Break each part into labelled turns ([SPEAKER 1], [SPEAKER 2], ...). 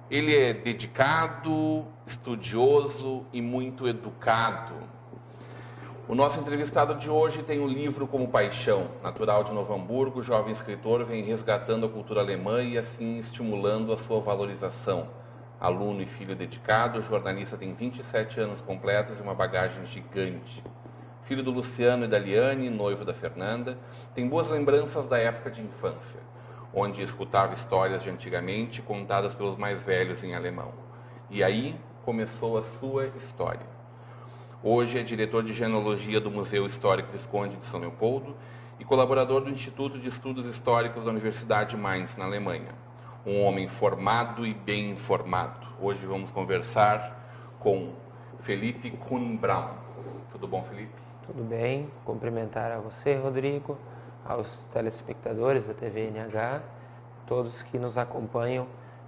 [SPEAKER 1] Ele é dedicado, estudioso e muito educado. O nosso entrevistado de hoje tem um livro como paixão. Natural de Novo Hamburgo, jovem escritor vem resgatando a cultura alemã e assim estimulando a sua valorização. Aluno e filho dedicado, o jornalista tem 27 anos completos e uma bagagem gigante. Filho do Luciano e da Liane, noivo da Fernanda, tem boas lembranças da época de infância, onde escutava histórias de antigamente contadas pelos mais velhos em alemão. E aí começou a sua história. Hoje é diretor de genealogia do Museu Histórico Visconde de São Leopoldo e colaborador do Instituto de Estudos Históricos da Universidade de Mainz, na Alemanha. Um homem formado e bem informado. Hoje vamos conversar com Felipe Kuhn-Braun. Tudo bom, Felipe?
[SPEAKER 2] Tudo bem. Cumprimentar a você, Rodrigo, aos telespectadores da TV NH, todos que nos acompanham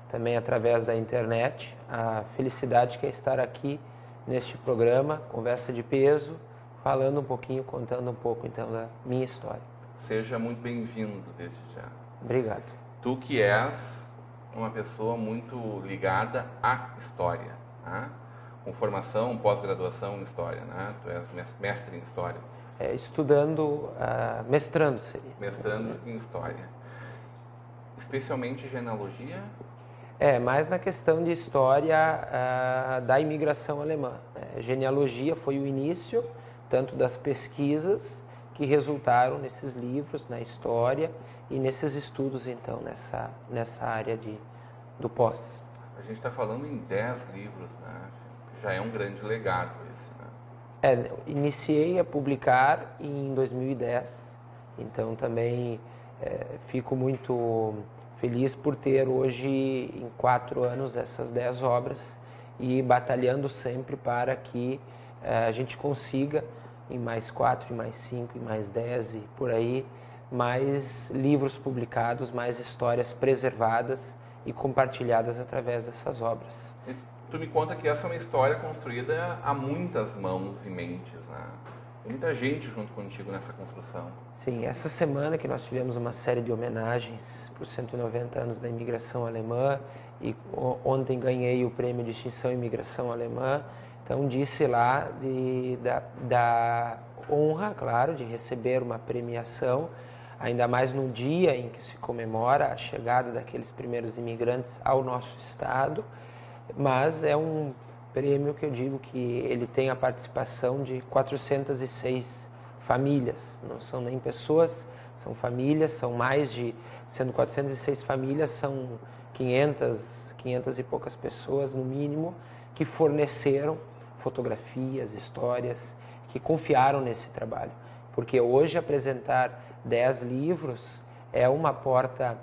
[SPEAKER 2] também através da internet. A felicidade que é estar aqui neste programa, Conversa de Peso, falando um pouquinho, contando um pouco então da minha história.
[SPEAKER 1] Seja muito bem-vindo desde já.
[SPEAKER 2] Obrigado.
[SPEAKER 1] Tu que és uma pessoa muito ligada à história, né? Com formação, pós-graduação em história, né? Tu és mestre em história.
[SPEAKER 2] Mestrando seria.
[SPEAKER 1] Mestrando em história. Especialmente genealogia?
[SPEAKER 2] Mais na questão de história da imigração alemã. Genealogia foi o início, tanto das pesquisas que resultaram nesses livros, na história e nesses estudos, então, nessa área do pós.
[SPEAKER 1] A gente está falando em 10 livros, né? Já é um grande legado esse, né?
[SPEAKER 2] Iniciei a publicar em 2010, então também fico muito feliz por ter hoje, em 4 anos, essas 10 obras e batalhando sempre para que a gente consiga, em mais 4, em mais 5, em mais 10 e por aí, mais livros publicados, mais histórias preservadas e compartilhadas através dessas obras.
[SPEAKER 1] E tu me conta que essa é uma história construída a muitas mãos e mentes, né? Tem muita gente junto contigo nessa construção.
[SPEAKER 2] Sim, essa semana que nós tivemos uma série de homenagens por 190 anos da imigração alemã e ontem ganhei o prêmio de extinção imigração alemã, então disse lá da honra, claro, de receber uma premiação, ainda mais no dia em que se comemora a chegada daqueles primeiros imigrantes ao nosso estado, mas é um prêmio que eu digo que ele tem a participação de 406 famílias, não são nem pessoas, são famílias, são mais de, sendo 406 famílias, são 500 e poucas pessoas no mínimo, que forneceram fotografias, histórias, que confiaram nesse trabalho. Porque hoje apresentar 10 livros é uma porta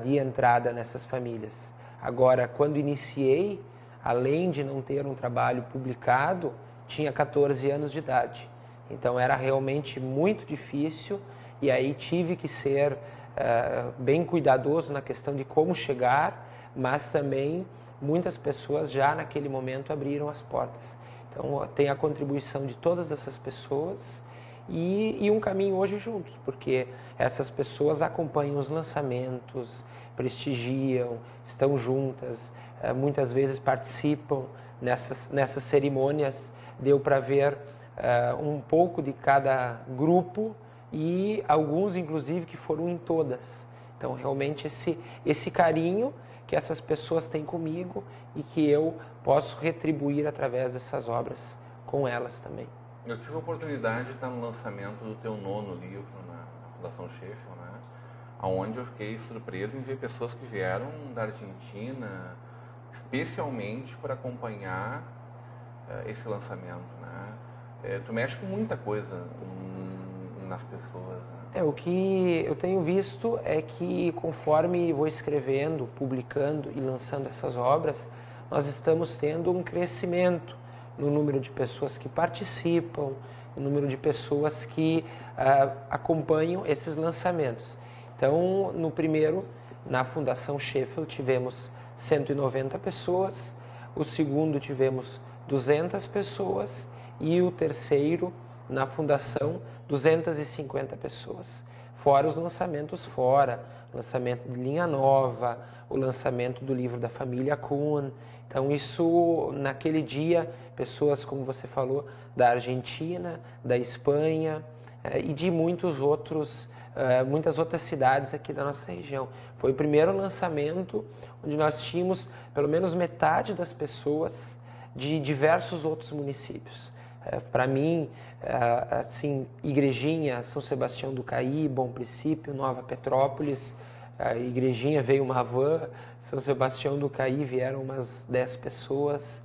[SPEAKER 2] de entrada nessas famílias. Agora, quando iniciei, além de não ter um trabalho publicado, tinha 14 anos de idade. Então era realmente muito difícil e aí tive que ser bem cuidadoso na questão de como chegar, mas também muitas pessoas já naquele momento abriram as portas. Então tem a contribuição de todas essas pessoas e um caminho hoje juntos, porque essas pessoas acompanham os lançamentos, prestigiam, estão juntas, muitas vezes participam nessas cerimônias. Deu para ver um pouco de cada grupo e alguns inclusive que foram em todas. Então realmente esse carinho que essas pessoas têm comigo e que eu posso retribuir através dessas obras com elas também.
[SPEAKER 1] Eu tive a oportunidade de estar no lançamento do teu 9º livro na Fundação Sheffield, né? Onde eu fiquei surpreso em ver pessoas que vieram da Argentina especialmente para acompanhar esse lançamento, né? Tu mexe com muita coisa nas pessoas, né?
[SPEAKER 2] O que eu tenho visto é que conforme vou escrevendo, publicando e lançando essas obras, nós estamos tendo um crescimento no número de pessoas que participam, no número de pessoas que acompanham esses lançamentos. Então, no primeiro, na Fundação Sheffield, tivemos 190 pessoas, o segundo tivemos 200 pessoas e o terceiro, na Fundação, 250 pessoas. Fora os lançamentos lançamento de linha nova, o lançamento do livro da família Kuhn. Então isso, naquele dia, pessoas, como você falou, da Argentina, da Espanha e de muitas outras cidades aqui da nossa região. Foi o primeiro lançamento onde nós tínhamos pelo menos metade das pessoas de diversos outros municípios. Para mim, assim, Igrejinha, São Sebastião do Caí, Bom Princípio, Nova Petrópolis, Igrejinha veio uma van, São Sebastião do Caí vieram umas 10 pessoas.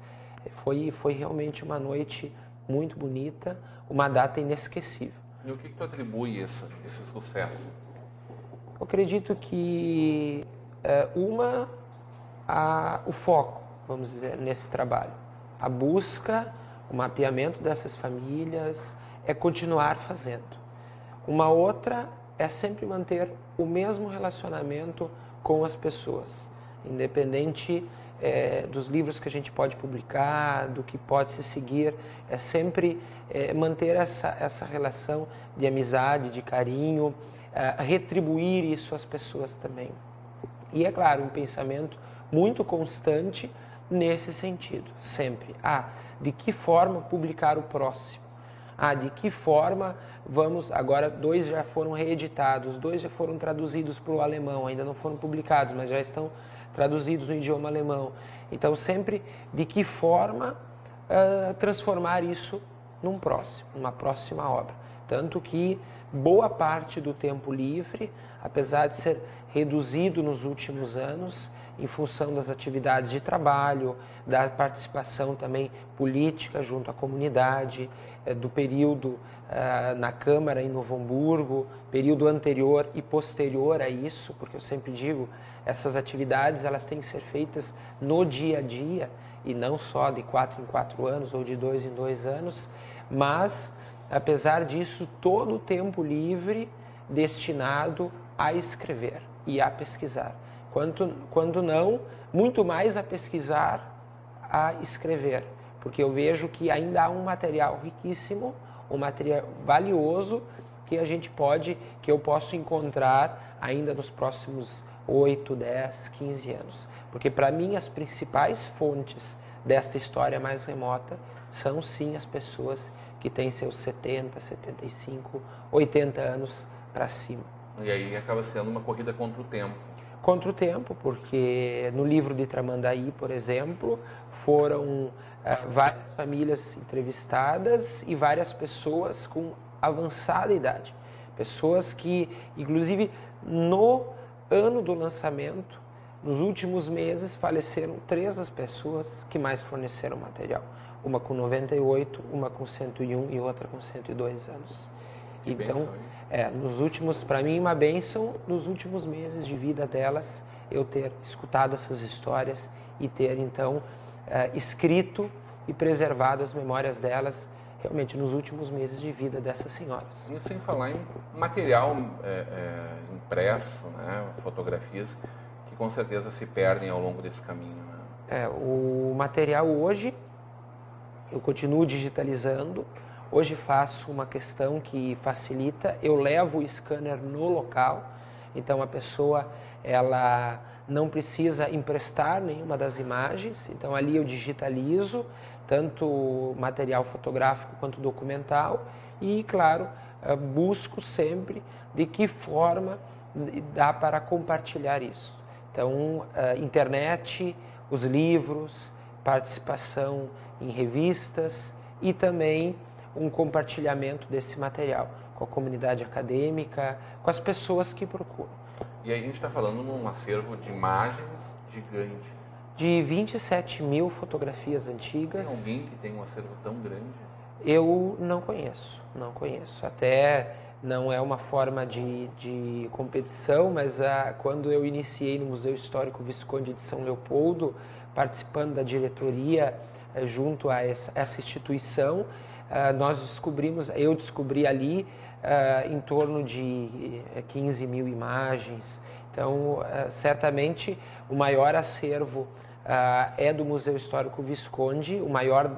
[SPEAKER 2] Foi realmente uma noite muito bonita, uma data inesquecível.
[SPEAKER 1] E o que tu atribui esse sucesso?
[SPEAKER 2] Eu acredito que o foco, vamos dizer, nesse trabalho, a busca, o mapeamento dessas famílias, é continuar fazendo. Uma outra é sempre manter o mesmo relacionamento com as pessoas, independente dos livros que a gente pode publicar, do que pode se seguir, é sempre manter essa relação de amizade, de carinho, retribuir isso às pessoas também. E é claro, um pensamento muito constante nesse sentido, sempre. De que forma publicar o próximo? De que forma agora 2 já foram reeditados, 2 já foram traduzidos para o alemão, ainda não foram publicados, mas já estão traduzidos no idioma alemão. Então sempre de que forma transformar isso numa próxima obra. Tanto que boa parte do tempo livre, apesar de ser reduzido nos últimos anos, em função das atividades de trabalho, da participação também política junto à comunidade, do período na Câmara em Novo Hamburgo, período anterior e posterior a isso, porque eu sempre digo, essas atividades elas têm que ser feitas no dia a dia e não só de 4 em 4 anos ou de 2 em 2 anos, mas, apesar disso, todo o tempo livre destinado a escrever e a pesquisar. Quando não, muito mais a pesquisar, a escrever, porque eu vejo que ainda há um material riquíssimo, um material valioso que eu posso encontrar ainda nos próximos 8, 10, 15 anos. Porque para mim as principais fontes desta história mais remota são sim as pessoas que têm seus 70, 75, 80 anos para cima.
[SPEAKER 1] E aí acaba sendo uma corrida contra o tempo.
[SPEAKER 2] Contra o tempo, porque no livro de Tramandaí, por exemplo, foram várias famílias entrevistadas e várias pessoas com avançada idade. Pessoas que, inclusive, no ano do lançamento, nos últimos meses, faleceram 3 das pessoas que mais forneceram material. Uma com 98, uma com 101 e outra com 102 anos.
[SPEAKER 1] Que
[SPEAKER 2] então,
[SPEAKER 1] bênção,
[SPEAKER 2] para mim, uma bênção, nos últimos meses de vida delas, eu ter escutado essas histórias e ter, então, escrito e preservado as memórias delas, realmente, nos últimos meses de vida dessas senhoras.
[SPEAKER 1] E sem falar em material impresso, né, fotografias, que com certeza se perdem ao longo desse caminho. Né?
[SPEAKER 2] O material hoje, eu continuo digitalizando. Hoje faço uma questão que facilita, eu levo o scanner no local, então a pessoa ela não precisa emprestar nenhuma das imagens, então ali eu digitalizo tanto material fotográfico quanto documental e, claro, busco sempre de que forma dá para compartilhar isso. Então, internet, os livros, participação em revistas e também um compartilhamento desse material com a comunidade acadêmica, com as pessoas que procuram.
[SPEAKER 1] E aí a gente está falando num acervo de imagens gigante.
[SPEAKER 2] De 27 mil fotografias antigas.
[SPEAKER 1] Tem alguém que tem um acervo tão grande?
[SPEAKER 2] Eu não conheço. Até não é uma forma de competição, mas quando eu iniciei no Museu Histórico Visconde de São Leopoldo, participando da diretoria junto a essa instituição, eu descobri ali em torno de 15 mil imagens. Então, certamente, o maior acervo é do Museu Histórico Visconde, o maior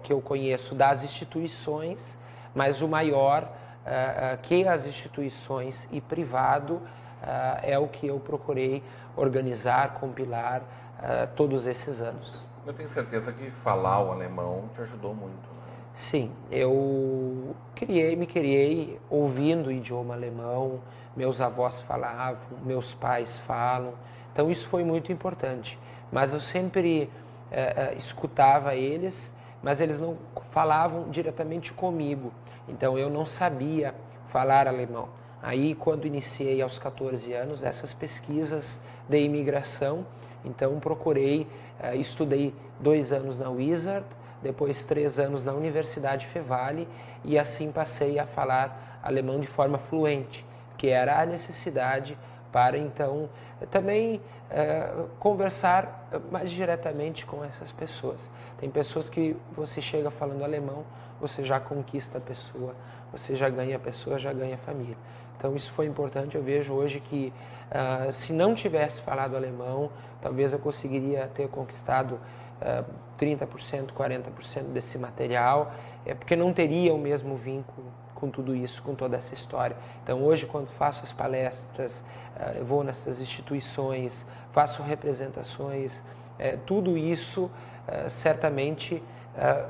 [SPEAKER 2] que eu conheço das instituições, mas o maior que as instituições e privado é o que eu procurei organizar, compilar todos esses anos.
[SPEAKER 1] Eu tenho certeza que falar o alemão te ajudou muito.
[SPEAKER 2] Sim, eu me criei ouvindo o idioma alemão, meus avós falavam, meus pais falam, então isso foi muito importante. Mas eu sempre escutava eles, mas eles não falavam diretamente comigo, então eu não sabia falar alemão. Aí, quando iniciei aos 14 anos essas pesquisas de imigração, então procurei, estudei 2 anos na Wizard, depois 3 anos na Universidade Fevale, e assim passei a falar alemão de forma fluente, que era a necessidade para então também conversar mais diretamente com essas pessoas. Tem pessoas que você chega falando alemão, você já conquista a pessoa, você já ganha a pessoa, já ganha a família. Então isso foi importante. Eu vejo hoje que se não tivesse falado alemão, talvez eu conseguiria ter conquistado 30%, 40% desse material, porque não teria o mesmo vínculo com tudo isso, com toda essa história. Então hoje, quando faço as palestras, eu vou nessas instituições, faço representações, tudo isso certamente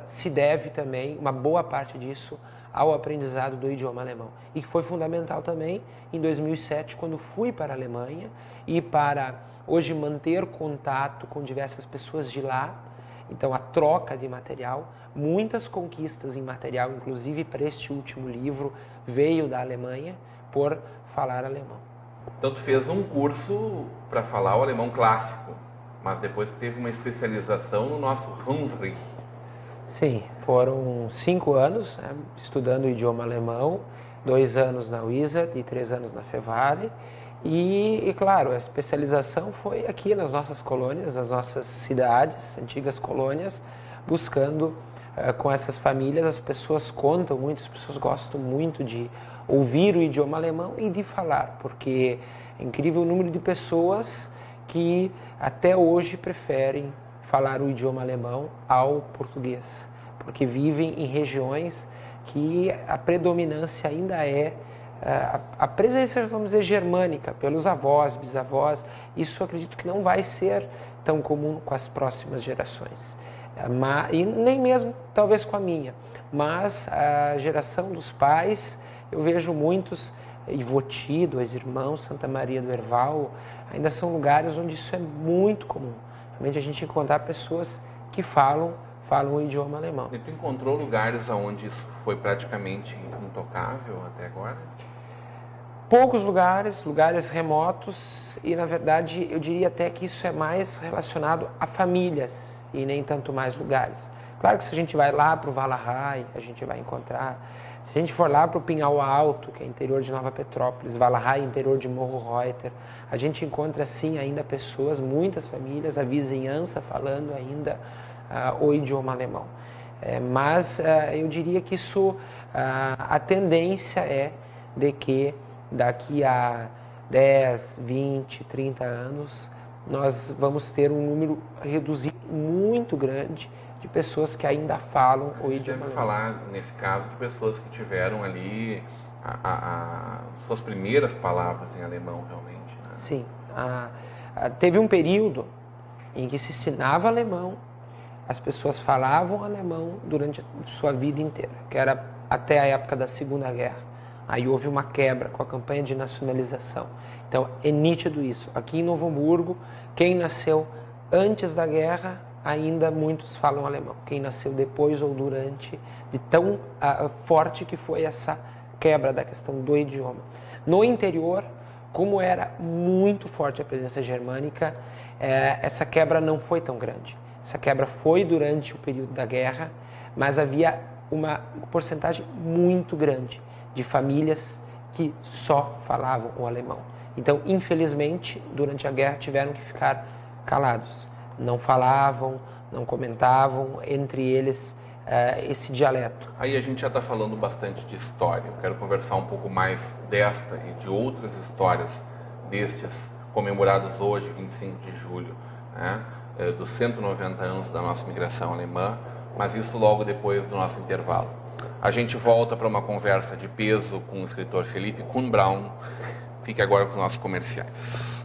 [SPEAKER 2] se deve também, uma boa parte disso, ao aprendizado do idioma alemão. E foi fundamental também em 2007, quando fui para a Alemanha e para hoje manter contato com diversas pessoas de lá. Então a troca de material, muitas conquistas em material, inclusive para este último livro, veio da Alemanha por falar alemão.
[SPEAKER 1] Então tu fez um curso para falar o alemão clássico, mas depois teve uma especialização no nosso Hunsrück.
[SPEAKER 2] Sim, foram 5 anos estudando o idioma alemão, 2 anos na Wizard e 3 anos na Fevale. E, claro, a especialização foi aqui nas nossas colônias, nas nossas cidades, antigas colônias, buscando com essas famílias. As pessoas contam muito, as pessoas gostam muito de ouvir o idioma alemão e de falar, porque é incrível o número de pessoas que até hoje preferem falar o idioma alemão ao português, porque vivem em regiões que a predominância ainda é a presença, vamos dizer, germânica, pelos avós, bisavós. Isso eu acredito que não vai ser tão comum com as próximas gerações, e nem mesmo talvez com a minha, mas a geração dos pais, eu vejo muitos, Ivoti, 2 irmãos, Santa Maria do Herval, ainda são lugares onde isso é muito comum. Realmente a gente encontrar pessoas que falam o idioma alemão.
[SPEAKER 1] E tu encontrou lugares onde isso foi praticamente intocável até agora?
[SPEAKER 2] Poucos lugares remotos, e na verdade eu diria até que isso é mais relacionado a famílias e nem tanto mais lugares. Claro que se a gente vai lá para o Valahai, a gente vai encontrar. Se a gente for lá para o Pinhal Alto, que é interior de Nova Petrópolis, Valahai, interior de Morro Reuter, a gente encontra sim ainda pessoas, muitas famílias, a vizinhança falando ainda o idioma alemão. Mas eu diria que isso, a tendência é de que daqui a 10, 20, 30 anos, nós vamos ter um número reduzido muito grande de pessoas que ainda falam o idioma alemão.
[SPEAKER 1] Deve falar, nesse caso, de pessoas que tiveram ali as suas primeiras palavras em alemão, realmente. Né?
[SPEAKER 2] Sim. Teve um período em que se ensinava alemão, as pessoas falavam alemão durante a sua vida inteira, que era até a época da Segunda Guerra. Aí houve uma quebra com a campanha de nacionalização. Então é nítido isso. Aqui em Novo Hamburgo, quem nasceu antes da guerra, ainda muitos falam alemão. Quem nasceu depois ou durante, de tão forte que foi essa quebra da questão do idioma. No interior, como era muito forte a presença germânica, essa quebra não foi tão grande. Essa quebra foi durante o período da guerra, mas havia uma porcentagem muito grande de famílias que só falavam o alemão. Então, infelizmente, durante a guerra tiveram que ficar calados. Não falavam, não comentavam entre eles esse dialeto.
[SPEAKER 1] Aí a gente já está falando bastante de história. Eu quero conversar um pouco mais desta e de outras histórias destes comemorados hoje, 25 de julho, né, dos 190 anos da nossa imigração alemã, mas isso logo depois do nosso intervalo. A gente volta para uma conversa de peso com o escritor Felipe Kuhn Braun. Fique agora com os nossos comerciais.